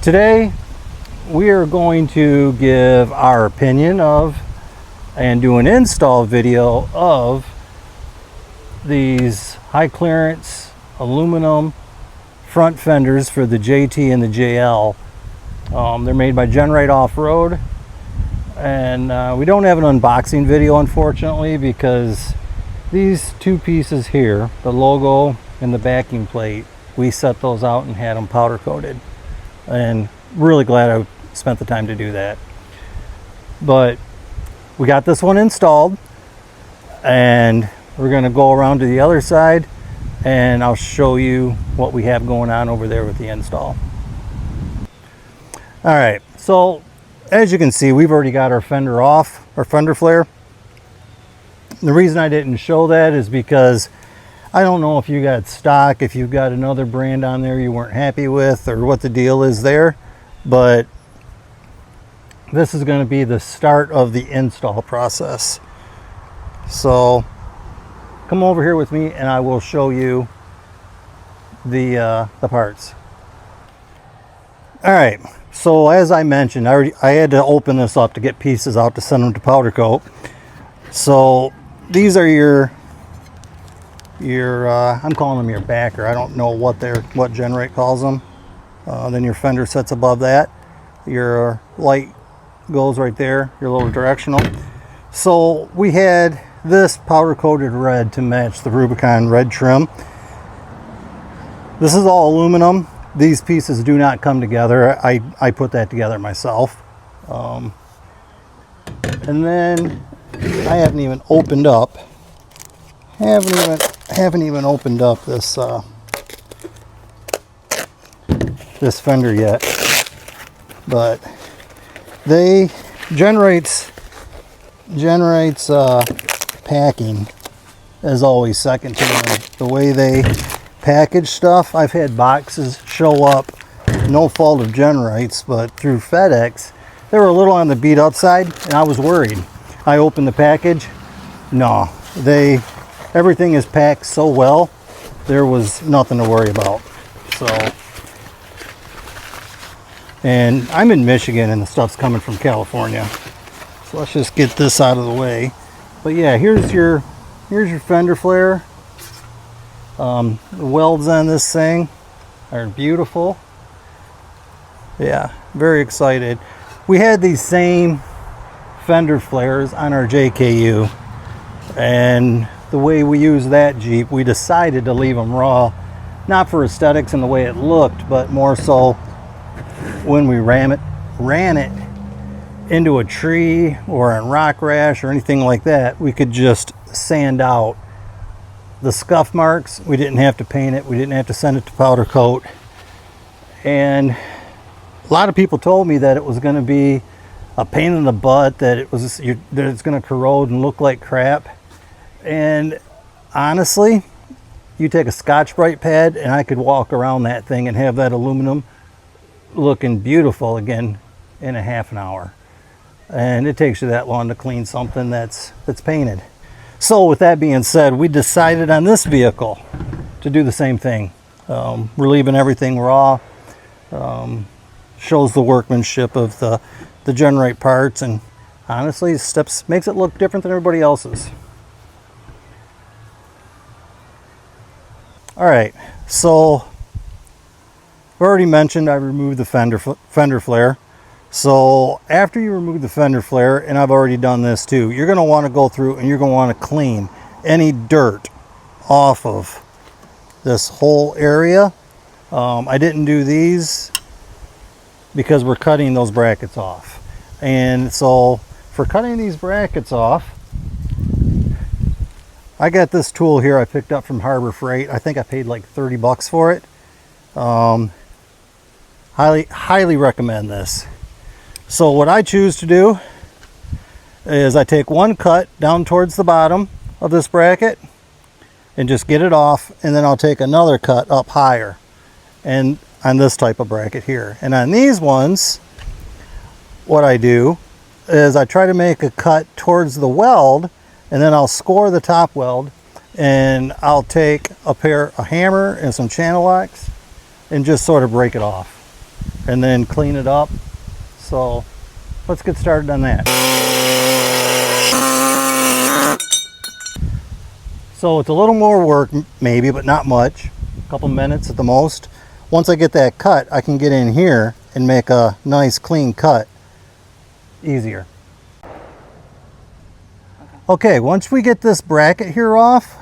Today we are going to give our opinion of and do an install video of these high clearance aluminum front fenders for the JT and the JL. They're made by GenRight Offroad, and we don't have an unboxing video unfortunately because these two pieces here, the logo and the backing plate, we set those out and had them powder coated, and really glad I spent the time to do that. But we got this one installed and we're going to go around to the other side and I'll show you what we have going on over there with the install. All right, so as you can see, we've already got our fender off, our fender flare. The reason I didn't show that is because I don't know if you got stock, if you've got another brand on there you weren't happy with, or what the deal is there, but this is going to be the start of the install process. So come over here with me and I will show you the parts. All right, so as I mentioned, I had to open this up to get pieces out to send them to powder coat. So these are your I'm calling them your backer. I don't know what GenRight calls them. Then your fender sits above that. Your light goes right there, your little directional. So we had this powder coated red to match the Rubicon red trim. This is all aluminum. These pieces do not come together. I put that together myself. And then I haven't even opened up this fender yet, but GenRight's packing is always second to none. The way they package stuff, I've had boxes show up, no fault of GenRight's, but through FedEx, they were a little on the beat up side, and I was worried. I opened the package, no, everything is packed so well, there was nothing to worry about. So, and I'm in Michigan and the stuff's coming from California, so let's just get this out of the way. But yeah, here's your fender flare. The welds on this thing are beautiful. Yeah, very excited. We had these same fender flares on our JKU, and the way we use that Jeep, we decided to leave them raw, not for aesthetics and the way it looked, but more so when we ran it into a tree or on rock rash or anything like that, we could just sand out the scuff marks. We didn't have to paint it. We didn't have to send it to powder coat. And a lot of people told me that it was going to be a pain in the butt, that it's going to corrode and look like crap. And honestly, you take a Scotch-Brite pad and I could walk around that thing and have that aluminum looking beautiful again in a half an hour. And it takes you that long to clean something that's painted. So with that being said, we decided on this vehicle to do the same thing. We're leaving everything raw. Shows the workmanship of the GenRight parts, and honestly, makes it look different than everybody else's. All right, so I've already mentioned I removed the fender flare. So after you remove the fender flare, and I've already done this too, you're going to want to go through and you're going to want to clean any dirt off of this whole area. I didn't do these because we're cutting those brackets off. And so for cutting these brackets off, I got this tool here I picked up from Harbor Freight. I think I paid like 30 bucks for it. Highly recommend this. So what I choose to do is I take one cut down towards the bottom of this bracket and just get it off, and then I'll take another cut up higher and on this type of bracket here. And on these ones, what I do is I try to make a cut towards the weld, and then I'll score the top weld, and I'll take a hammer and some channel locks and just sort of break it off and then clean it up. So let's get started on that. So it's a little more work maybe, but not much, a couple minutes at the most. Once I get that cut, I can get in here and make a nice clean cut easier. Okay, once we get this bracket here off,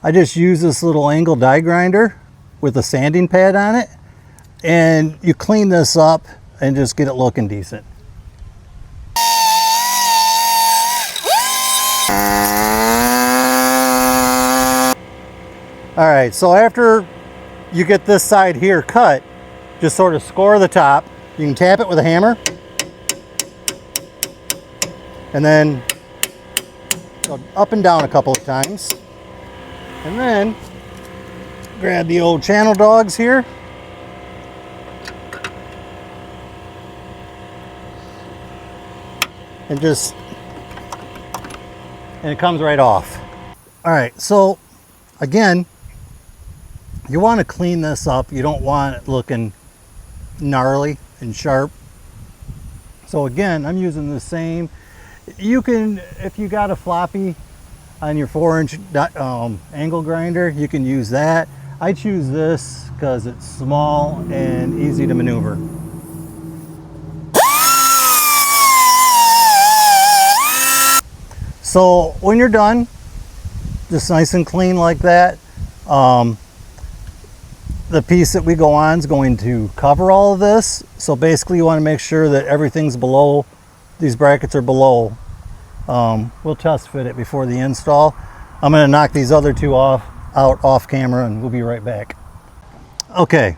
I just use this little angle die grinder with a sanding pad on it, and you clean this up and just get it looking decent. All right, so after you get this side here cut, just sort of score the top. You can tap it with a hammer, and then go up and down a couple of times. And then grab the old channel dogs here. And it comes right off. All right, so again, you want to clean this up. You don't want it looking gnarly and sharp. So again, I'm using the same. You can, if you got a floppy on your 4-inch angle grinder, you can use that. I choose this because it's small and easy to maneuver. So when you're done, just nice and clean like that, the piece that we go on is going to cover all of this. So basically you want to make sure that everything's below, these brackets are below. We'll test fit it before the install. I'm going to knock these other two out off camera, and we'll be right back. Okay,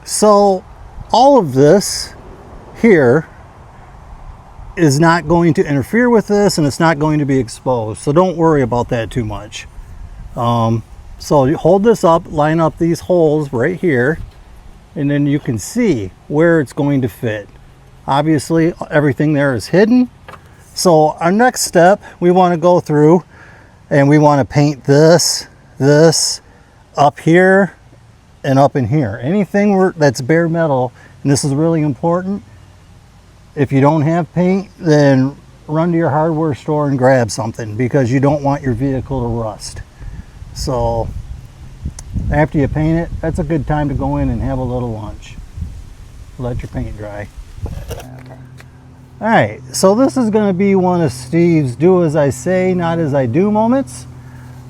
so all of this here is not going to interfere with this, and it's not going to be exposed. So don't worry about that too much. So you hold this up, line up these holes right here, and then you can see where it's going to fit. Obviously, everything there is hidden. So our next step, we want to go through and we want to paint this up here and up in here. Anything that's bare metal, and this is really important, if you don't have paint, then run to your hardware store and grab something, because you don't want your vehicle to rust. So after you paint it, that's a good time to go in and have a little lunch. Let your paint dry. All right, so this is going to be one of Steve's do as I say, not as I do moments.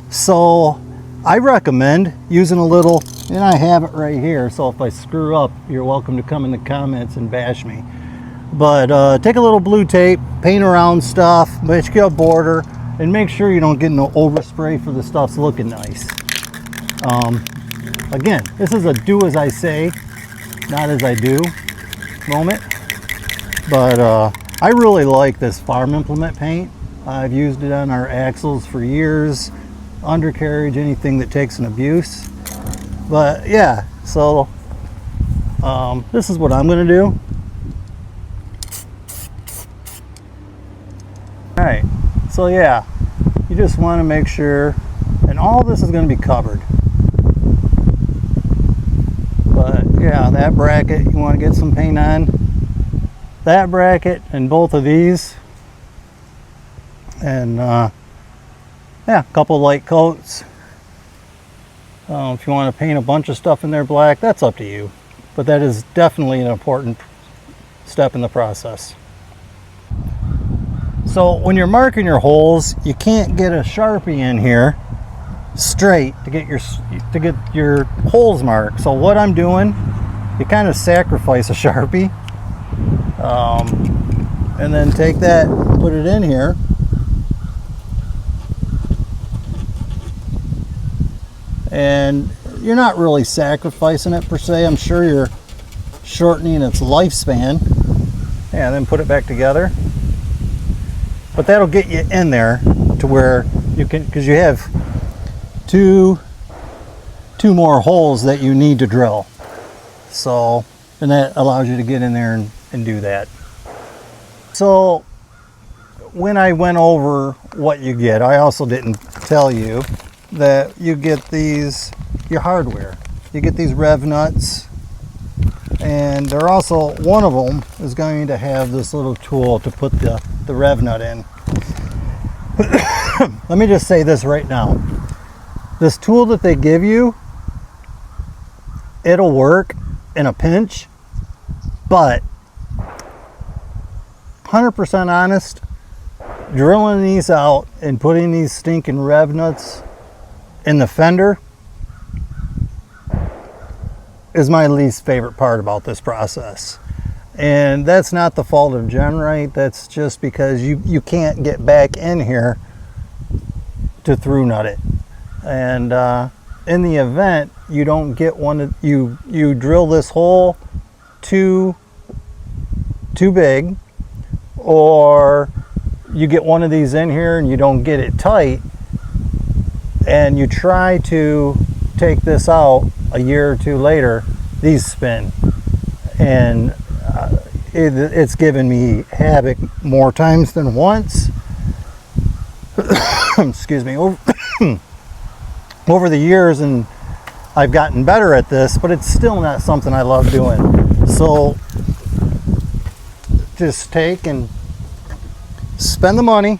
So I recommend using a little, and I have it right here, so if I screw up, you're welcome to come in the comments and bash me. But take a little blue tape, paint around stuff, make a border, and make sure you don't get no overspray for the stuff's looking nice. Again, this is a do as I say, not as I do moment. But I really like this farm implement paint. I've used it on our axles for years, undercarriage, anything that takes an abuse. But yeah, so this is what I'm going to do. All right, so yeah, you just want to make sure, and all this is going to be covered. But yeah, that bracket, you want to get some paint on that bracket and both of these, and yeah, a couple light coats. If you want to paint a bunch of stuff in there black, that's up to you, but that is definitely an important step in the process. So when you're marking your holes, you can't get a Sharpie in here straight to get your holes marked. So what I'm doing, you kind of sacrifice a Sharpie, and then take that, put it in here, and you're not really sacrificing it per se. I'm sure you're shortening its lifespan. Yeah, then put it back together. But that'll get you in there to where you can, because you have two more holes that you need to drill. So, and that allows you to get in there and do that. So when I went over what you get, I also didn't tell you that you get these, your hardware. You get these rev nuts, and they're also, one of them is going to have this little tool to put the rev nut in. Let me just say this right now. This tool that they give you, it'll work in a pinch, but 100% honest, drilling these out and putting these stinking rev nuts in the fender is my least favorite part about this process. And that's not the fault of GenRight, that's just because you can't get back in here to through nut it. And in the event you don't get one of, you drill this hole too big, or you get one of these in here and you don't get it tight, and you try to take this out a year or two later, these spin, and it's given me havoc more times than once. Excuse me. Over the years, and I've gotten better at this, but it's still not something I love doing. So just take and spend the money,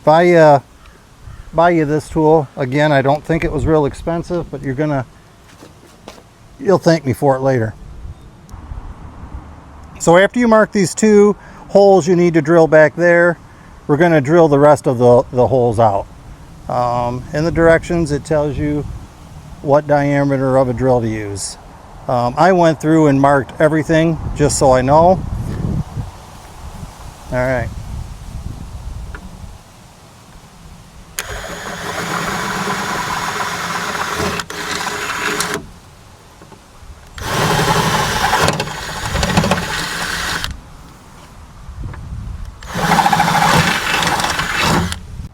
buy you this tool. Again, I don't think it was real expensive, but you'll thank me for it later. So after you mark these 2 holes you need to drill back there, we're going to drill the rest of the holes out. In the directions it tells you what diameter of a drill to use. I went through and marked everything just so I know. All right.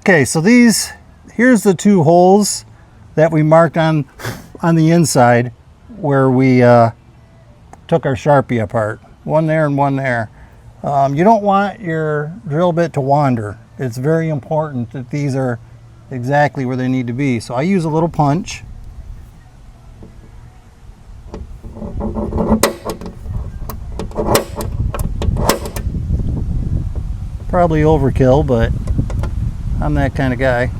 Okay, so here's the 2 holes that we marked on the inside where we took our Sharpie apart. One there and one there. You don't want your drill bit to wander. It's very important that these are exactly where they need to be. So I use a little punch. Probably overkill, but I'm that kind of guy.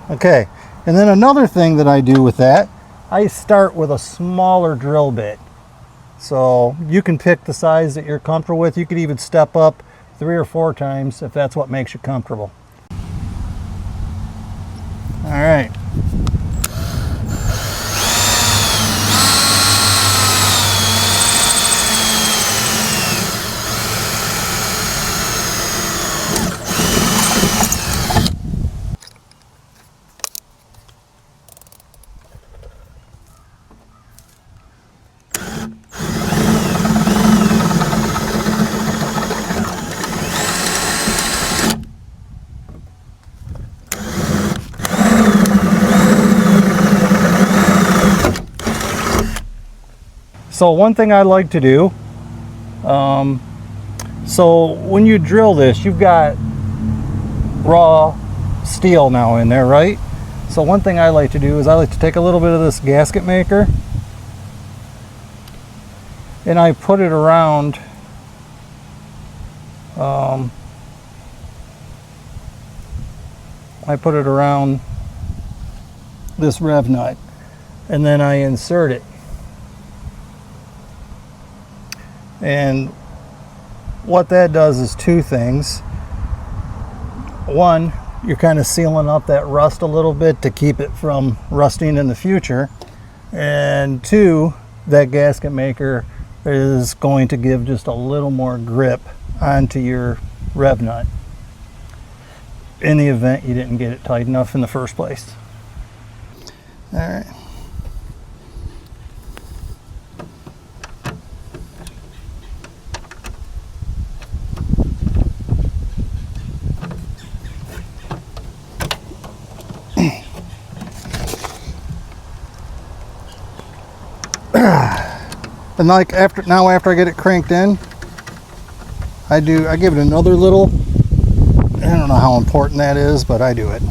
Okay, and then another thing that I do with that, I start with a smaller drill bit. So you can pick the size that you're comfortable with. You could even step up 3 or 4 times if that's what makes you comfortable. All right. So one thing I like to do, so when you drill this, you've got raw steel now in there, right? So one thing I like to do is I like to take a little bit of this gasket maker and I put it around this rev nut, and then I insert it. And what that does is 2 things. One, you're kind of sealing up that rust a little bit to keep it from rusting in the future. And 2, that gasket maker is going to give just a little more grip onto your rev nut in the event you didn't get it tight enough in the first place. All right. And like after I get it cranked in, I give it another little, I don't know how important that is, but I do it.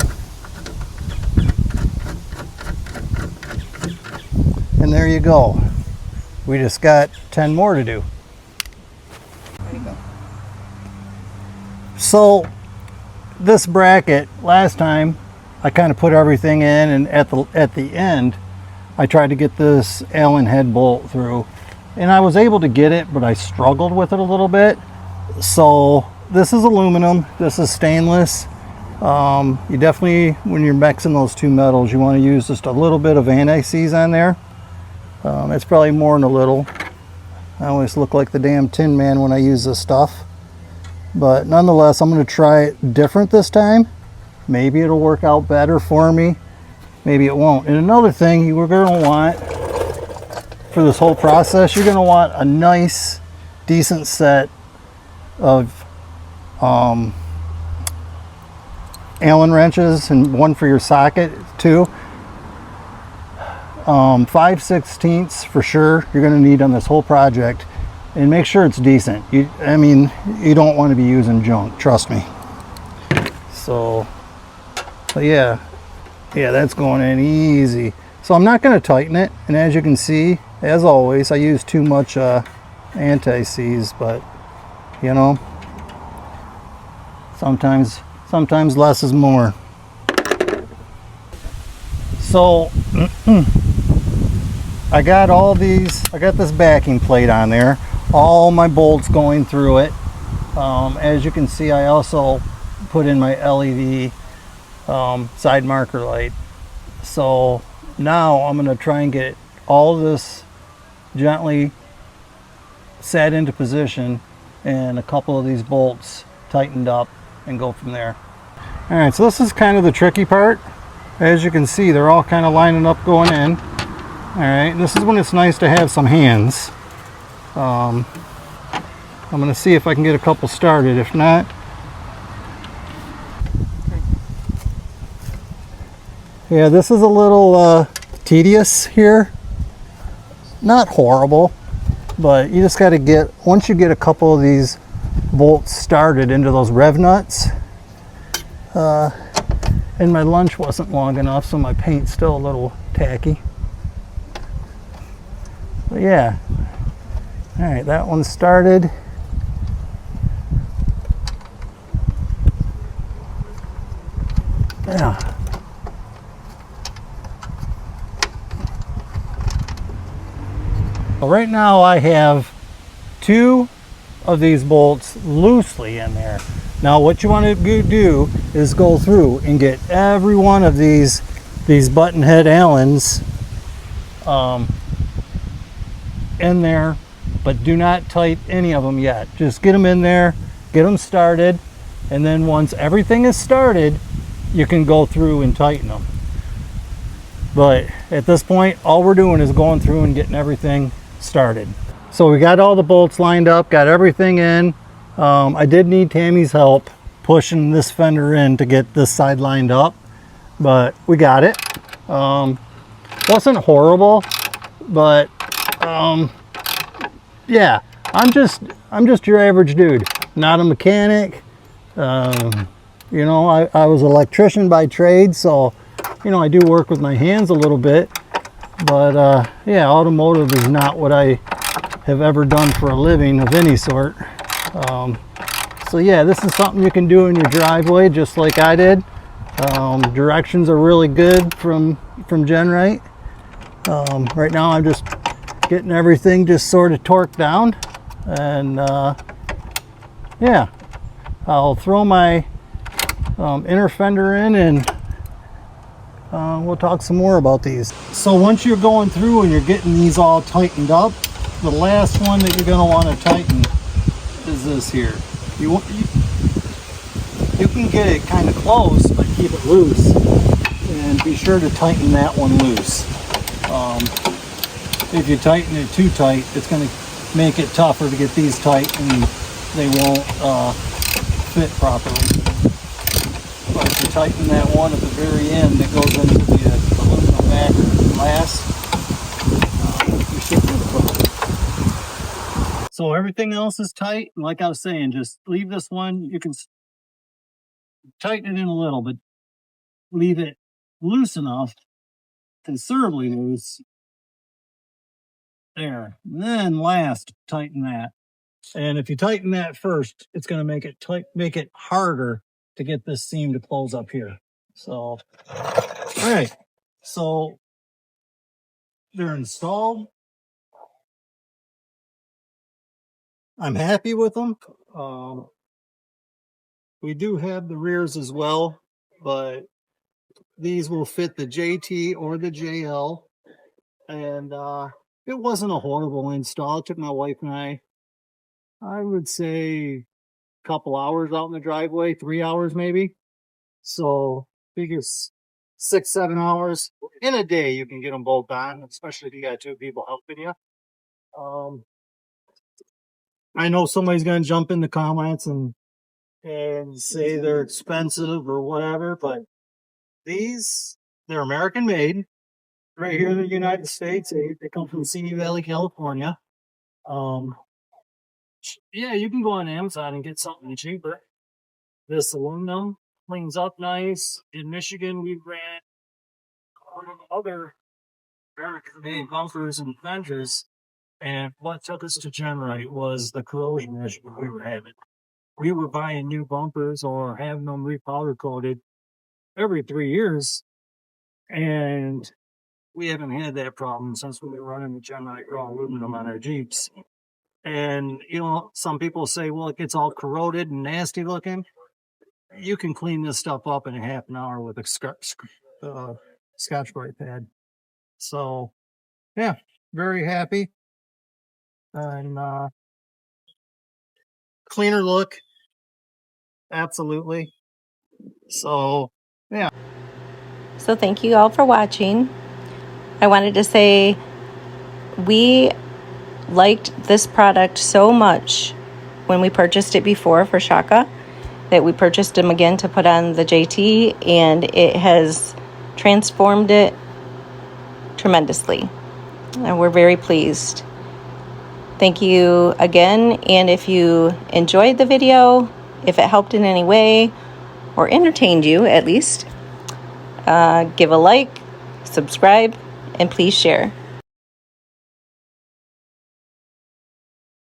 And there you go. We just got 10 more to do. There you go. So this bracket, last time I kind of put everything in, and at the end I tried to get this Allen head bolt through, and I was able to get it, but I struggled with it a little bit. So this is aluminum, this is stainless. You definitely, when you're mixing those two metals, you want to use just a little bit of anti-seize on there. It's probably more than a little. I always look like the damn Tin Man when I use this stuff. But nonetheless, I'm going to try it different this time. Maybe it'll work out better for me. Maybe it won't. And another thing you're going to want for this whole process, you're going to want a nice, decent set of Allen wrenches, and one for your socket too. 5/16 for sure you're going to need on this whole project, and make sure it's decent. I mean, you don't want to be using junk, trust me. So, but yeah, that's going in easy. So I'm not going to tighten it, and as you can see, as always, I use too much anti-seize, but you know, sometimes less is more. So I got this backing plate on there, all my bolts going through it. As you can see, I also put in my LED side marker light. So now I'm going to try and get all this gently set into position and a couple of these bolts tightened up and go from there. All right, so this is kind of the tricky part. As you can see, they're all kind of lining up going in. All right, this is when it's nice to have some hands. I'm going to see if I can get a couple started. If not, yeah, this is a little tedious here. Not horrible, but you just got to get, once you get a couple of these bolts started into those rev nuts, and my lunch wasn't long enough, so my paint's still a little tacky. But yeah, all right, that one started. Yeah. Well, right now I have 2 of these bolts loosely in there. Now what you want to do is go through and get every one of these button head Allens in there, but do not tighten any of them yet. Just get them in there, get them started, and then once everything is started, you can go through and tighten them. But at this point, all we're doing is going through and getting everything started. So we got all the bolts lined up, got everything in. I did need Tammy's help pushing this fender in to get this side lined up, but we got it. Wasn't horrible, but yeah, I'm just your average dude, not a mechanic. You know, I was an electrician by trade, so you know, I do work with my hands a little bit, but yeah, automotive is not what I have ever done for a living of any sort. So yeah, this is something you can do in your driveway just like I did. Directions are really good from GenRight. Right now I'm just getting everything just sort of torqued down, and yeah, I'll throw my inner fender in, and we'll talk some more about these. So once you're going through and you're getting these all tightened up, the last one that you're going to want to tighten is this here. You can get it kind of close, but keep it loose, and be sure to tighten that one loose. If you tighten it too tight, it's going to make it tougher to get these tight, and they won't fit properly. But if you tighten that one at the very end that goes into the aluminum back glass, you should be able to. So everything else is tight. Like I was saying, just leave this one. You can tighten it in a little, but leave it loose enough, considerably loose. There. And then last, tighten that. And if you tighten that first, it's going to make it make it harder to get this seam to close up here. So, all right. So they're installed. I'm happy with them. We do have the rears as well, but these will fit the JT or the JL. And it wasn't a horrible install. It took my wife and I would say a couple hours out in the driveway, 3 hours maybe. So figure 6-7 hours in a day you can get them both on, especially if you got two people helping you. I know somebody's gonna jump in the comments and say they're expensive or whatever, but they're American made, right here in the United States. They come from Simi Valley, California. Yeah, you can go on Amazon and get something cheaper. This aluminum cleans up nice. In Michigan, we ran one of the other American-made bumpers and fenders, and what took us to GenRight was the corrosion issue we were having. We were buying new bumpers or having them repowder coated every 3 years, and we haven't had that problem since we were running the GenRight raw aluminum on our Jeeps. And, you know, some people say, well, it gets all corroded and nasty looking. You can clean this stuff up in a half an hour with a Scotch-Brite pad. So, yeah, very happy. And cleaner look. Absolutely. So, yeah. So thank you all for watching. I wanted to say we liked this product so much when we purchased it before for Shaka that we purchased them again to put on the JT, and it has transformed it tremendously. And we're very pleased. Thank you again. And if you enjoyed the video, if it helped in any way or entertained you at least, give a like, subscribe, and please share.